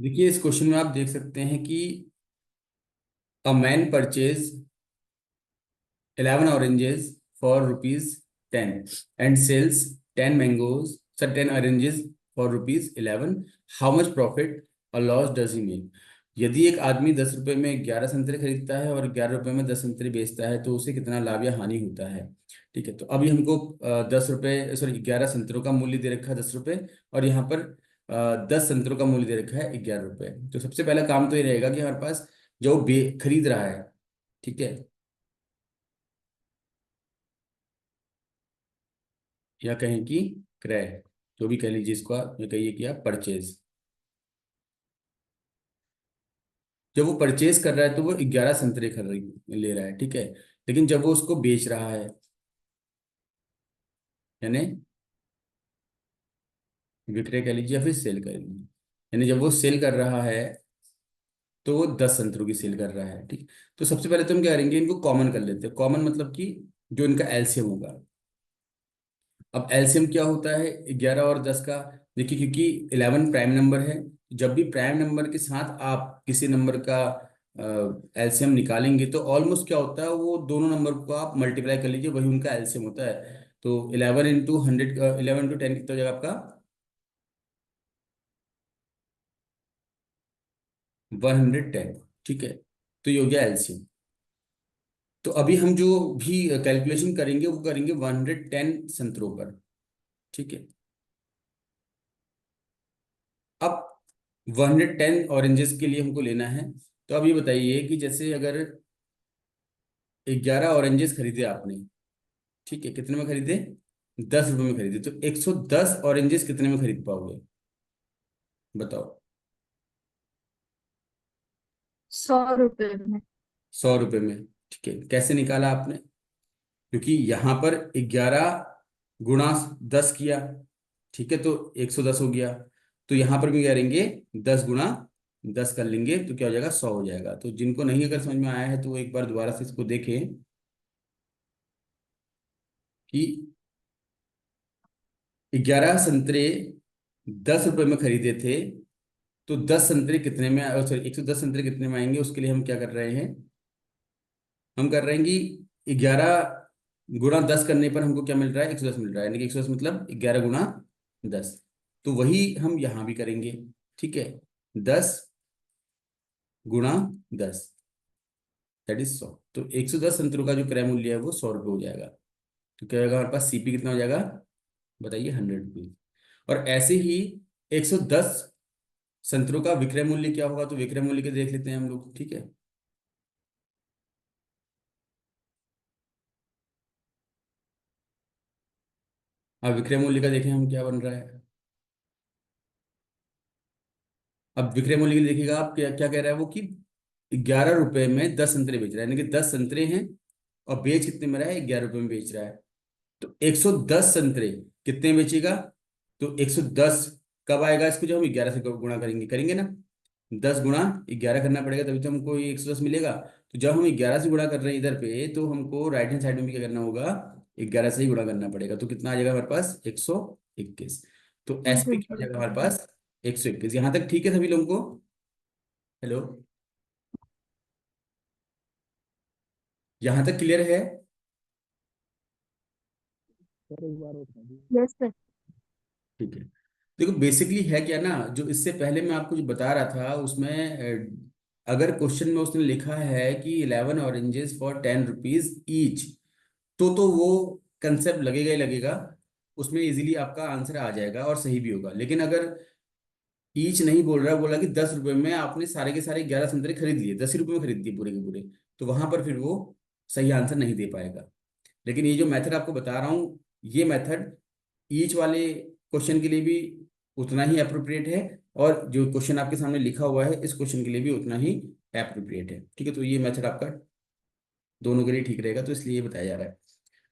देखिए इस क्वेश्चन में आप देख सकते हैं कि a man purchase 11 oranges for rupees 10 and sells 10 mangoes, so 10 oranges for rupees 11. How much profit or loss does he make? यदि एक आदमी 10 रुपए में 11 संतरे खरीदता है और 11 रुपए में 10 संतरे बेचता है तो उसे कितना लाभ या हानि होता है। ठीक है, तो अभी हमको 10 रुपए, सॉरी 11 संतरों का मूल्य दे रखा है 10 रुपए, और यहाँ पर 10 संतरों का मूल्य दे रखा है 11 रुपए। तो सबसे पहला काम तो ये रहेगा कि हमारे पास जो खरीद रहा है, ठीक है, या कहें कि क्रय, जो भी कह लीजिए इसको आप, या कहिए कि आप परचेज। जब वो परचेज कर रहा है तो वो 11 संतरे खरीद ले रहा है, ठीक है। लेकिन जब वो उसको बेच रहा है, यानी विक्रय कह लीजिए या फिर सेल कर लीजिए, यानी जब वो सेल कर रहा है तो वो 10 संतरों की सेल कर रहा है, ठीक। तो सबसे पहले तो हम क्या करेंगे, इनको कॉमन कर लेते हैं। कॉमन मतलब कि जो इनका एलसीएम होगा। अब एलसीएम क्या होता है 11 और 10 का? देखिए, क्योंकि 11 प्राइम नंबर है, जब भी प्राइम नंबर के साथ आप किसी नंबर का एलसीएम निकालेंगे तो ऑलमोस्ट क्या होता है, वो दोनों नंबर को आप मल्टीप्लाई कर लीजिए, वही उनका एलसीएम होता है। तो 11 इंटू 100, 11 इंटू 10 कितना हो जाएगा आपका? 110, ठीक है। तो ये हो गया एलसीएम। तो अभी हम जो भी कैलकुलेशन करेंगे वो करेंगे 110 संतरों पर, ठीक है। अब 110 ऑरेंजेस के लिए हमको लेना है। तो अब ये बताइए कि जैसे अगर 11 ऑरेंजेस खरीदे आपने, ठीक है, कितने में खरीदे? 10 रुपए में खरीदे, तो 110 ऑरेंजेस कितने में खरीद पाओगे? बताओ। 100 रुपए में। 100 रुपए में, ठीक है। कैसे निकाला आपने? क्योंकि यहाँ पर 11 गुणा 10 किया, ठीक है, तो 110 हो गया। तो यहाँ पर भी करेंगे 10 गुणा 10 कर लेंगे तो क्या हो जाएगा? 100 हो जाएगा। तो जिनको नहीं अगर समझ में आया है तो वो एक बार दोबारा से इसको देखें कि 11 संतरे 10 रुपए में खरीदे थे, तो 10 संतरे कितने में, सॉरी 110 संतरे कितने में आएंगे, उसके लिए हम क्या कर रहे हैं, हम कर रहे हैं कि 11 गुणा 10 करने पर हमको क्या मिल रहा है? 110 मिल रहा है, यानी कि 110 मतलब 11 गुणा 10। तो वही हम यहाँ भी करेंगे, ठीक है। 10 गुणा 10, दैट इज 100। तो 110 संतरों का जो क्रय मूल्य है वो 100 रुपये हो जाएगा। तो क्या होगा हमारे पास? सीपी कितना हो जाएगा? बताइए, 100 रुपीज। और ऐसे ही 110 संतरों का विक्रय मूल्य क्या होगा, तो विक्रय मूल्य के देख लेते हैं हम लोग, ठीक है। अब विक्रय मूल्य का देखें हम क्या बन रहा है। अब विक्रय मूल्य के लिए देखिएगा आप, क्या क्या कह रहा है वो, कि 11 रुपए में 10 संतरे बेच रहा है, यानी कि 10 संतरे हैं और बेच कितने में रहा है? 11 रुपए में बेच रहा है। तो 110 संतरे कितने में बेचेगा? तो 110 कब आएगा इसको? जब हम 11 से गुणा करेंगे, करेंगे ना। 10 गुणा 11 करना पड़ेगा तभी तो हमको ये 110 मिलेगा। तो जब हम 11 से गुणा कर रहे हैं इधर पे, तो हमको राइट हैंड साइड में भी क्या करना होगा? 11 से ही गुणा करना पड़ेगा। तो कितना आ जाएगा हमारे पास? 121। तो एसपी क्या हो जाएगा हमारे 121। पास? 121। यहाँ तक ठीक है सभी लोगों को? हेलो, यहाँ तक क्लियर है? सर एक बार और बता दीजिए। Yes sir. ठीक है। देखो बेसिकली है क्या ना, जो इससे पहले मैं आपको जो बता रहा था उसमें अगर क्वेश्चन में उसने लिखा है कि 11 ऑरेंजेस फॉर 10 रुपीज ईच, तो वो कंसेप्ट लगेगा ही लगेगा, उसमें इजीली आपका आंसर आ जाएगा और सही भी होगा। लेकिन अगर ईच नहीं बोल रहा, बोला कि 10 रुपए में आपने सारे के सारे 11 संतरे खरीद लिए, 10 ही रुपए में खरीद दिए पूरे के पूरे, तो वहां पर फिर वो सही आंसर नहीं दे पाएगा। लेकिन ये जो मेथड आपको बता रहा हूँ, ये मेथड ईच वाले क्वेश्चन के लिए भी उतना ही अप्रोप्रिएट है, और जो क्वेश्चन आपके सामने लिखा हुआ है इस क्वेश्चन के लिए भी उतना ही अप्रोप्रिएट है, ठीक है। तो ये मेथड आपका दोनों के लिए ठीक रहेगा, तो इसलिए ये बताया जा रहा है।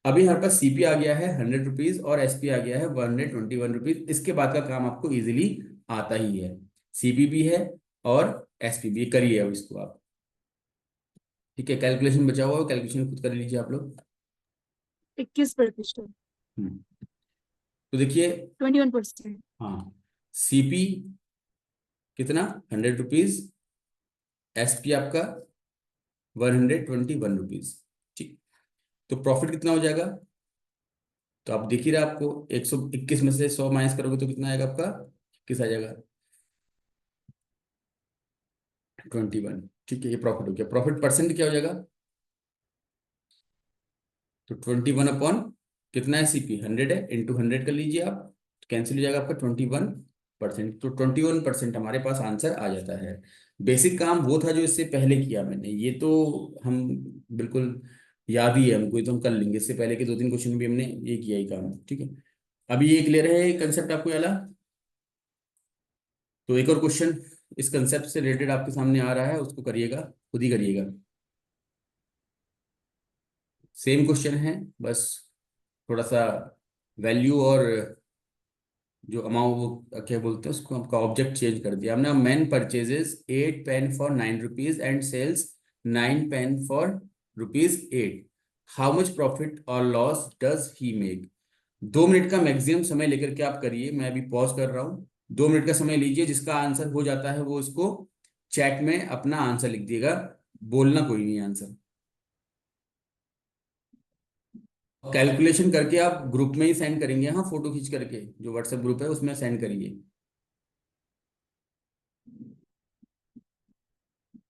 अभी हमारे पास सीपी आ गया है 100 रुपीज और एसपी आ गया है 121 रुपीज। इसके बाद का काम आपको इजीली आता ही है। सीपी भी है और एसपी भी, करिए अब इसको आप, ठीक है। कैलकुलेशन बचा हुआ है, कैलकुलेशन खुद कर लीजिए आप लोग। 21%। हम्म। तो देखिए, 21%। हाँ, सीपी कितना, 100 रुपीज। एसपी आपका 121 रुपीज। ठीक। तो प्रॉफिट कितना हो जाएगा, तो आप देख ही रहे, आपको 121 में से 100 माइनस करोगे तो कितना आएगा आपका, किस आ जाएगा, 21। ठीक है, ये प्रॉफिट हो गया। प्रॉफिट परसेंट क्या हो जाएगा, तो 21 अपॉन कितना है, सीपी 100 है, इंटू 100 कर लीजिए आप, तो कैंसिल हो जाएगा आपका 21%। तो 21% हमारे पास आंसर आ जाता है। बेसिक काम वो था जो इससे पहले किया मैंने, ये तो हम बिल्कुल याद ही है हमको, ये तो हम कर लेंगे। इससे पहले के 2-3 क्वेश्चन भी हमने ये किया ही काम, ठीक है। अभी ये क्लियर है कंसेप्ट आपको वाला। तो एक और क्वेश्चन इस कंसेप्ट से रिलेटेड आपके सामने आ रहा है, उसको करिएगा, खुद ही करिएगा। सेम क्वेश्चन है, बस थोड़ा सा वैल्यू और जो अमाउंट, वो क्या बोलते हैं उसको, आपका ऑब्जेक्ट चेंज कर दिया हमने। Man purchases 8 pen for 9 rupees and sales 9 pen for rupees 8, how much profit और loss does he make. 2 minute का मैक्सिमम समय लेकर के आप करिए, मैं अभी पॉज कर रहा हूँ। 2 मिनट का समय लीजिए, जिसका आंसर हो जाता है वो इसको चैट में अपना आंसर लिख दिएगा, बोलना कोई नहीं आंसर। कैलकुलेशन करके आप ग्रुप में ही सेंड करेंगे, हाँ, फोटो खींच करके जो व्हाट्सएप ग्रुप है उसमें सेंड करिए।